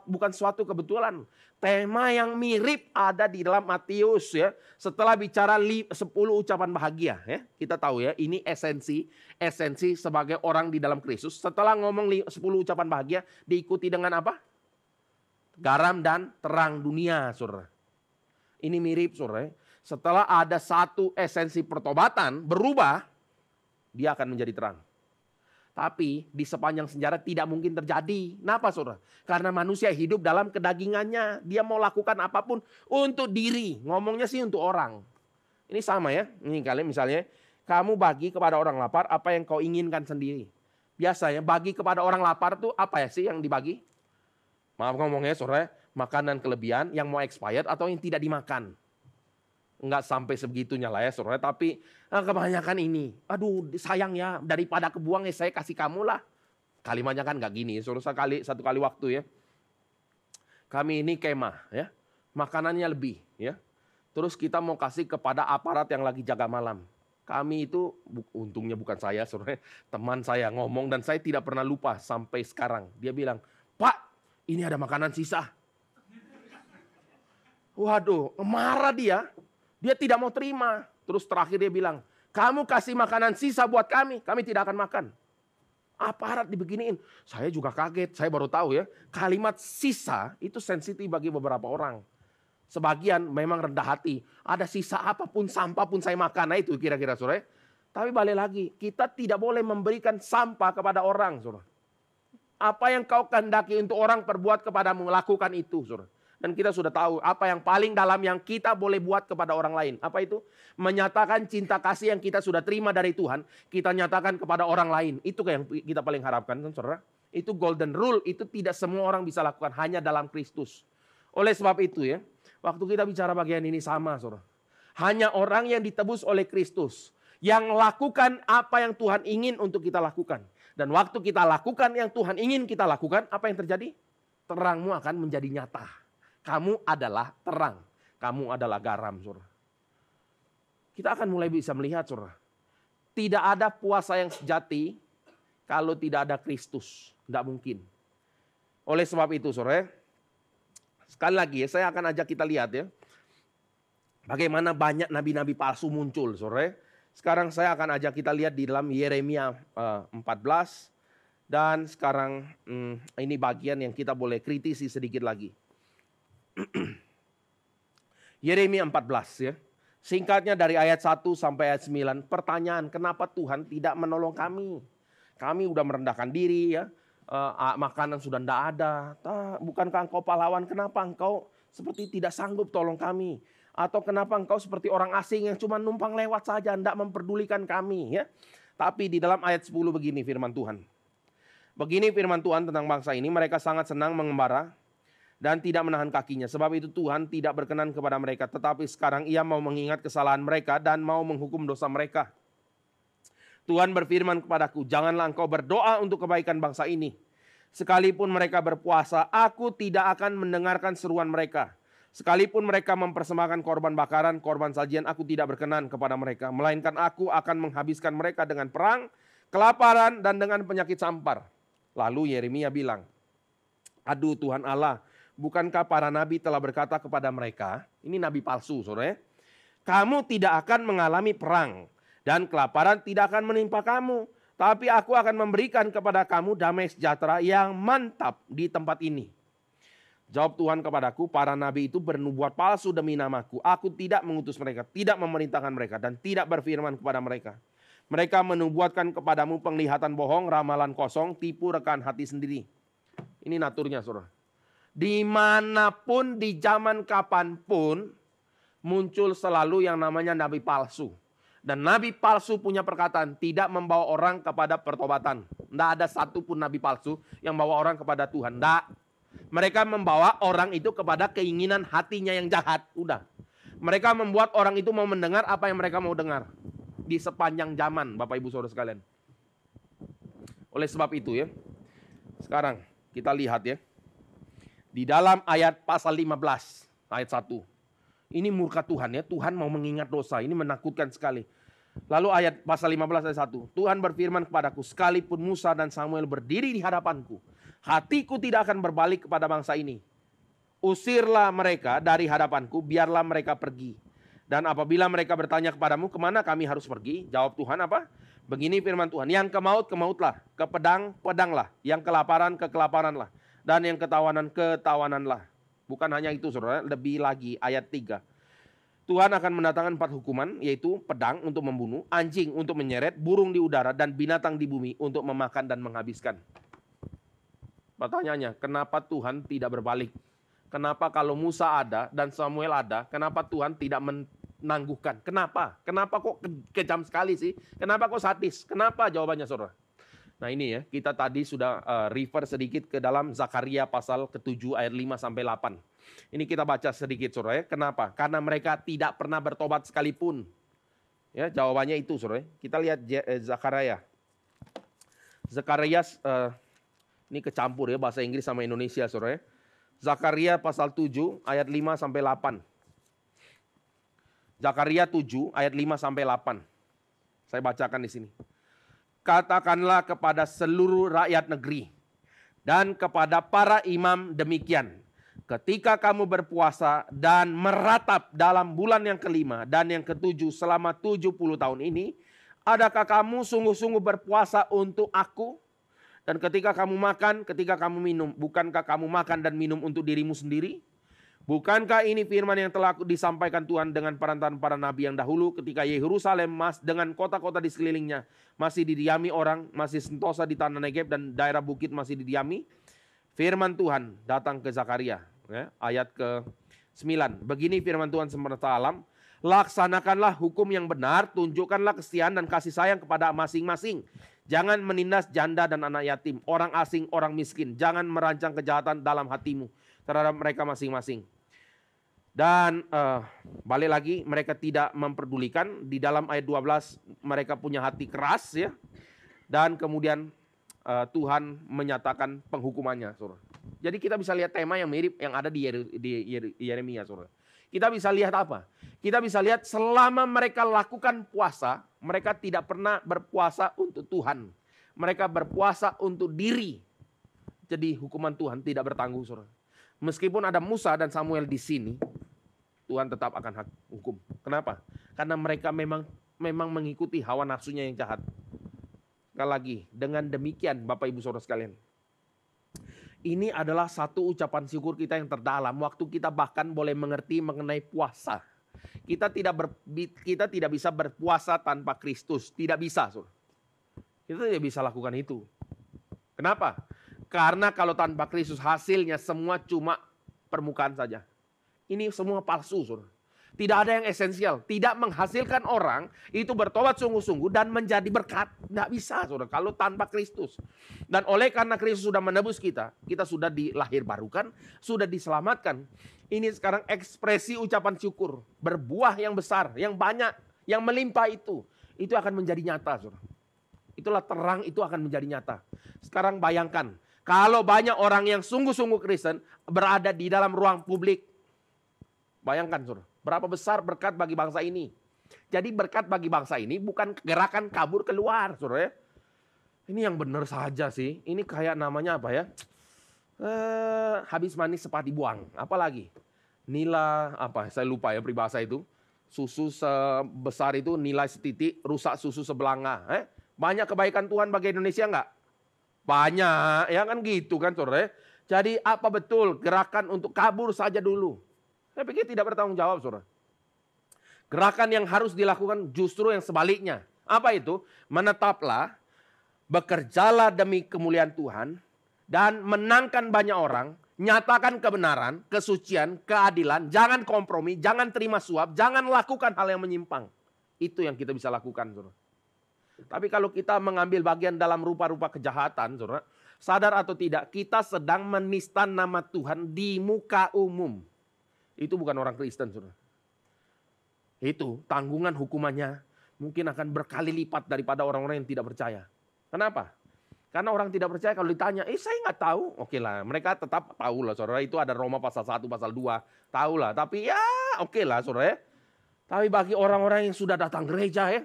bukan suatu kebetulan. Tema yang mirip ada di dalam Matius ya. Setelah bicara 10 ucapan bahagia ya. Kita tahu ya, ini esensi sebagai orang di dalam Kristus. Setelah ngomong 10 ucapan bahagia, diikuti dengan apa? Garam dan terang dunia, saudara. Ini mirip, saudara. Setelah ada satu esensi pertobatan berubah, dia akan menjadi terang. Tapi di sepanjang sejarah tidak mungkin terjadi. Kenapa, saudara? Karena manusia hidup dalam kedagingannya. Dia mau lakukan apapun untuk diri. Ngomongnya sih untuk orang. Ini sama ya. Ini kalian misalnya, kamu bagi kepada orang lapar apa yang kau inginkan sendiri. Biasanya bagi kepada orang lapar tuh apa ya sih yang dibagi? Maaf ngomongnya, saudara. Makanan kelebihan yang mau expired atau yang tidak dimakan. Enggak sampai sebegitunya lah ya, saudara. Tapi kebanyakan ini, aduh sayang ya, daripada kebuang ya saya kasih kamu lah. Kalimatnya kan enggak gini, saudara. Satu kali waktu ya. Kami ini kemah ya, makanannya lebih ya. Terus kita mau kasih kepada aparat yang lagi jaga malam. Kami itu, untungnya bukan saya, saudara. Teman saya ngomong dan saya tidak pernah lupa sampai sekarang. Dia bilang, Pak, ini ada makanan sisa. Waduh, marah dia. Dia tidak mau terima. Terus terakhir dia bilang, kamu kasih makanan sisa buat kami tidak akan makan. Aparat dibeginiin. Saya juga kaget, saya baru tahu ya. Kalimat sisa itu sensitif bagi beberapa orang. Sebagian memang rendah hati. Ada sisa apapun, sampah pun saya makan. Nah itu kira-kira, saudara. Tapi balik lagi, kita tidak boleh memberikan sampah kepada orang, saudara. Apa yang kau kehendaki untuk orang perbuat kepadamu, lakukan itu, saudara. Dan kita sudah tahu apa yang paling dalam yang kita boleh buat kepada orang lain. Apa itu? Menyatakan cinta kasih yang kita sudah terima dari Tuhan. Kita nyatakan kepada orang lain. Itu yang kita paling harapkan, kan, saudara. Itu golden rule. Itu tidak semua orang bisa lakukan. Hanya dalam Kristus. Oleh sebab itu ya. Waktu kita bicara bagian ini sama, saudara. Hanya orang yang ditebus oleh Kristus. Yang lakukan apa yang Tuhan ingin untuk kita lakukan. Dan waktu kita lakukan yang Tuhan ingin kita lakukan. Apa yang terjadi? Terangmu akan menjadi nyata. Kamu adalah terang. Kamu adalah garam, saudara. Kita akan mulai bisa melihat, saudara. Tidak ada puasa yang sejati kalau tidak ada Kristus. Tidak mungkin. Oleh sebab itu, saudara. Sekali lagi ya, saya akan ajak kita lihat ya. Bagaimana banyak nabi-nabi palsu muncul, saudara. Sekarang saya akan ajak kita lihat di dalam Yeremia 14. Dan sekarang ini bagian yang kita boleh kritisi sedikit lagi. Yeremia 14 ya. Singkatnya dari ayat 1 sampai ayat 9. Pertanyaan, kenapa Tuhan tidak menolong kami? Kami udah merendahkan diri ya. Makanan sudah tidak ada. Bukankah engkau pahlawan? Kenapa engkau seperti tidak sanggup tolong kami? Atau kenapa engkau seperti orang asing yang cuma numpang lewat saja, tidak memperdulikan kami ya? Tapi di dalam ayat 10 begini firman Tuhan. Begini firman Tuhan tentang bangsa ini, mereka sangat senang mengembara dan tidak menahan kakinya. Sebab itu Tuhan tidak berkenan kepada mereka. Tetapi sekarang ia mau mengingat kesalahan mereka dan mau menghukum dosa mereka. Tuhan berfirman kepadaku, janganlah engkau berdoa untuk kebaikan bangsa ini. Sekalipun mereka berpuasa, aku tidak akan mendengarkan seruan mereka. Sekalipun mereka mempersembahkan korban bakaran, korban sajian, aku tidak berkenan kepada mereka. Melainkan aku akan menghabiskan mereka dengan perang, kelaparan, dan dengan penyakit sampar. Lalu Yeremia bilang, aduh Tuhan Allah, bukankah para nabi telah berkata kepada mereka, ini nabi palsu saudara, kamu tidak akan mengalami perang dan kelaparan tidak akan menimpa kamu. Tapi aku akan memberikan kepada kamu damai sejahtera yang mantap di tempat ini. Jawab Tuhan kepadaku, para nabi itu bernubuat palsu demi namaku. Aku tidak mengutus mereka, tidak memerintahkan mereka, dan tidak berfirman kepada mereka. Mereka menubuatkan kepadamu penglihatan bohong, ramalan kosong, tipu rekaan hati sendiri. Ini naturnya, saudara. Dimanapun, di zaman kapanpun, muncul selalu yang namanya nabi palsu. Dan nabi palsu punya perkataan, tidak membawa orang kepada pertobatan. Tidak ada satupun nabi palsu yang bawa orang kepada Tuhan. Tidak. Mereka membawa orang itu kepada keinginan hatinya yang jahat. Udah. Mereka membuat orang itu mau mendengar apa yang mereka mau dengar. Di sepanjang zaman, Bapak Ibu Saudara sekalian. Oleh sebab itu ya, sekarang kita lihat ya. Di dalam ayat pasal 15, ayat 1. Ini murka Tuhan ya, Tuhan mau mengingat dosa. Ini menakutkan sekali. Lalu ayat pasal 15 ayat 1. Tuhan berfirman kepadaku, sekalipun Musa dan Samuel berdiri di hadapanku, hatiku tidak akan berbalik kepada bangsa ini. Usirlah mereka dari hadapanku, biarlah mereka pergi. Dan apabila mereka bertanya kepadamu, kemana kami harus pergi? Jawab Tuhan apa? Begini firman Tuhan, yang ke maut, ke mautlah. Ke pedang, pedanglah. Yang kelaparan, ke kelaparanlah. Dan yang ketawanan, ketawananlah. Bukan hanya itu saudara, lebih lagi ayat 3. Tuhan akan mendatangkan 4 hukuman, yaitu pedang untuk membunuh, anjing untuk menyeret, burung di udara, dan binatang di bumi untuk memakan dan menghabiskan. Pertanyaannya, kenapa Tuhan tidak berbalik? Kenapa kalau Musa ada dan Samuel ada, kenapa Tuhan tidak menangguhkan? Kenapa? Kenapa kok kejam sekali sih? Kenapa kok sadis? Kenapa? Jawabannya saudara. Nah ini ya, kita tadi sudah refer sedikit ke dalam Zakaria pasal ke-7 ayat 5 sampai 8. Ini kita baca sedikit saudara ya. Kenapa? Karena mereka tidak pernah bertobat sekalipun. Ya, jawabannya itu saudara. Kita lihat Zakaria. Zakaria ini kecampur ya bahasa Inggris sama Indonesia saudara. Zakaria pasal 7 ayat 5 sampai 8. Zakaria 7 ayat 5 sampai 8. Saya bacakan di sini. Katakanlah kepada seluruh rakyat negeri dan kepada para imam demikian. Ketika kamu berpuasa dan meratap dalam bulan yang kelima dan yang ketujuh selama 70 tahun ini, adakah kamu sungguh-sungguh berpuasa untuk aku? Dan ketika kamu makan, ketika kamu minum, bukankah kamu makan dan minum untuk dirimu sendiri? Bukankah ini firman yang telah disampaikan Tuhan dengan perantaran para nabi yang dahulu ketika Yerusalem dengan kota-kota di sekelilingnya masih didiami orang, masih sentosa di tanah Negeb dan daerah bukit masih didiami? Firman Tuhan datang ke Zakaria, ya, ayat ke-9. Begini firman Tuhan semesta alam, laksanakanlah hukum yang benar, tunjukkanlah kesetiaan dan kasih sayang kepada masing-masing. Jangan menindas janda dan anak yatim, orang asing, orang miskin. Jangan merancang kejahatan dalam hatimu terhadap mereka masing-masing. Dan balik lagi, mereka tidak memperdulikan. Di dalam ayat 12 mereka punya hati keras ya. Dan kemudian Tuhan menyatakan penghukumannya saudara. Jadi kita bisa lihat tema yang mirip yang ada di Yeremia saudara. Kita bisa lihat apa? Kita bisa lihat selama mereka lakukan puasa, mereka tidak pernah berpuasa untuk Tuhan. Mereka berpuasa untuk diri. Jadi hukuman Tuhan tidak bertanggung saudara. Meskipun ada Musa dan Samuel di sini, Tuhan tetap akan hukum. Kenapa? Karena mereka memang mengikuti hawa nafsunya yang jahat. Sekali lagi, dengan demikian Bapak Ibu Saudara sekalian, ini adalah satu ucapan syukur kita yang terdalam. Waktu kita bahkan boleh mengerti mengenai puasa. Kita tidak bisa berpuasa tanpa Kristus. Tidak bisa. Saudara. Kita tidak bisa lakukan itu. Kenapa? Karena kalau tanpa Kristus hasilnya semua cuma permukaan saja. Ini semua palsu, saudara. Tidak ada yang esensial. Tidak menghasilkan orang itu bertobat sungguh-sungguh dan menjadi berkat. Tidak bisa, saudara. Kalau tanpa Kristus. Dan oleh karena Kristus sudah menebus kita sudah dilahirbarukan, sudah diselamatkan. Ini sekarang ekspresi ucapan syukur. Berbuah yang besar, yang banyak, yang melimpah itu akan menjadi nyata, saudara. Itulah terang itu akan menjadi nyata. Sekarang bayangkan. Kalau banyak orang yang sungguh-sungguh Kristen berada di dalam ruang publik. Bayangkan saudara, berapa besar berkat bagi bangsa ini. Jadi berkat bagi bangsa ini bukan gerakan kabur keluar saudara. Ini yang benar saja sih. Ini kayak namanya apa ya? Habis manis cepat dibuang. Apalagi? Nila apa? Saya lupa ya peribahasa itu. Susu sebesar itu nilai setitik, rusak susu sebelanga. Banyak kebaikan Tuhan bagi Indonesia enggak? Banyak, ya kan gitu kan saudara. Jadi apa betul gerakan untuk kabur saja dulu? Saya pikir tidak bertanggung jawab, saudara. Gerakan yang harus dilakukan justru yang sebaliknya. Apa itu? Menetaplah, bekerjalah demi kemuliaan Tuhan, dan menangkan banyak orang, nyatakan kebenaran, kesucian, keadilan, jangan kompromi, jangan terima suap, jangan lakukan hal yang menyimpang. Itu yang kita bisa lakukan, saudara. Tapi kalau kita mengambil bagian dalam rupa-rupa kejahatan, saudara, sadar atau tidak, kita sedang menista nama Tuhan di muka umum. Itu bukan orang Kristen, saudara. Itu tanggungan hukumannya mungkin akan berkali lipat daripada orang-orang yang tidak percaya. Kenapa? Karena orang tidak percaya kalau ditanya, saya nggak tahu. Oke lah, mereka tetap tahu lah, saudara. Itu ada Roma pasal 1, pasal 2. Tahu lah, tapi ya oke lah, saudara. Tapi bagi orang-orang yang sudah datang gereja ya,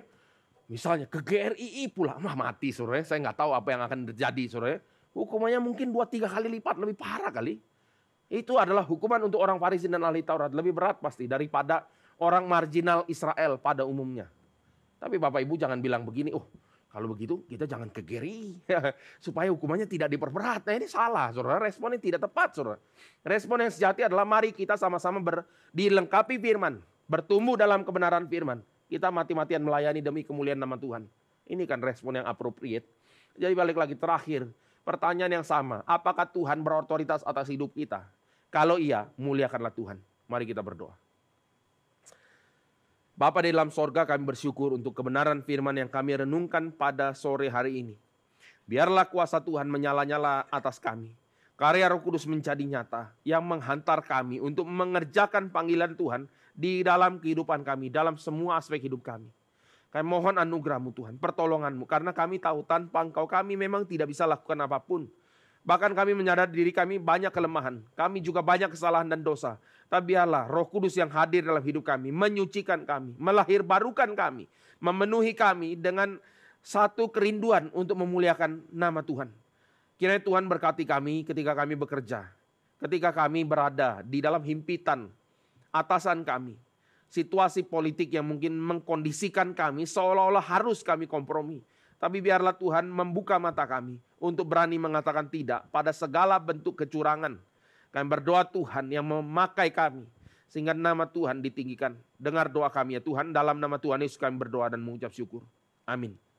misalnya ke GRII pula, mati saudara. Saya nggak tahu apa yang akan terjadi, saudara. Hukumannya mungkin 2-3 kali lipat, lebih parah kali. Itu adalah hukuman untuk orang Farisi dan ahli Taurat. Lebih berat pasti daripada orang marginal Israel pada umumnya. Tapi Bapak Ibu jangan bilang begini, kalau begitu kita jangan ke GRI. Supaya hukumannya tidak diperberat. Nah ini salah, saudara. Responnya tidak tepat, saudara. Respon yang sejati adalah mari kita sama-sama dilengkapi firman. Bertumbuh dalam kebenaran firman. Kita mati-matian melayani demi kemuliaan nama Tuhan. Ini kan respon yang appropriate. Jadi balik lagi terakhir. Pertanyaan yang sama. Apakah Tuhan berotoritas atas hidup kita? Kalau iya, muliakanlah Tuhan. Mari kita berdoa. Bapa di dalam sorga, kami bersyukur untuk kebenaran firman yang kami renungkan pada sore hari ini. Biarlah kuasa Tuhan menyala-nyala atas kami. Karya Roh Kudus menjadi nyata yang menghantar kami untuk mengerjakan panggilan Tuhan di dalam kehidupan kami, dalam semua aspek hidup kami. Kami mohon anugerah-Mu Tuhan, pertolongan-Mu. Karena kami tahu tanpa Engkau kami memang tidak bisa lakukan apapun. Bahkan kami menyadari diri kami banyak kelemahan. Kami juga banyak kesalahan dan dosa. Tapi biarlah Roh Kudus yang hadir dalam hidup kami, menyucikan kami, melahirbarukan kami, memenuhi kami dengan satu kerinduan untuk memuliakan nama Tuhan. Kiranya Tuhan berkati kami ketika kami bekerja. Ketika kami berada di dalam himpitan atasan kami. Situasi politik yang mungkin mengkondisikan kami seolah-olah harus kami kompromi. Tapi biarlah Tuhan membuka mata kami untuk berani mengatakan tidak pada segala bentuk kecurangan. Kami berdoa Tuhan yang memakai kami sehingga nama Tuhan ditinggikan. Dengar doa kami ya Tuhan, dalam nama Tuhan Yesus kami berdoa dan mengucap syukur. Amin.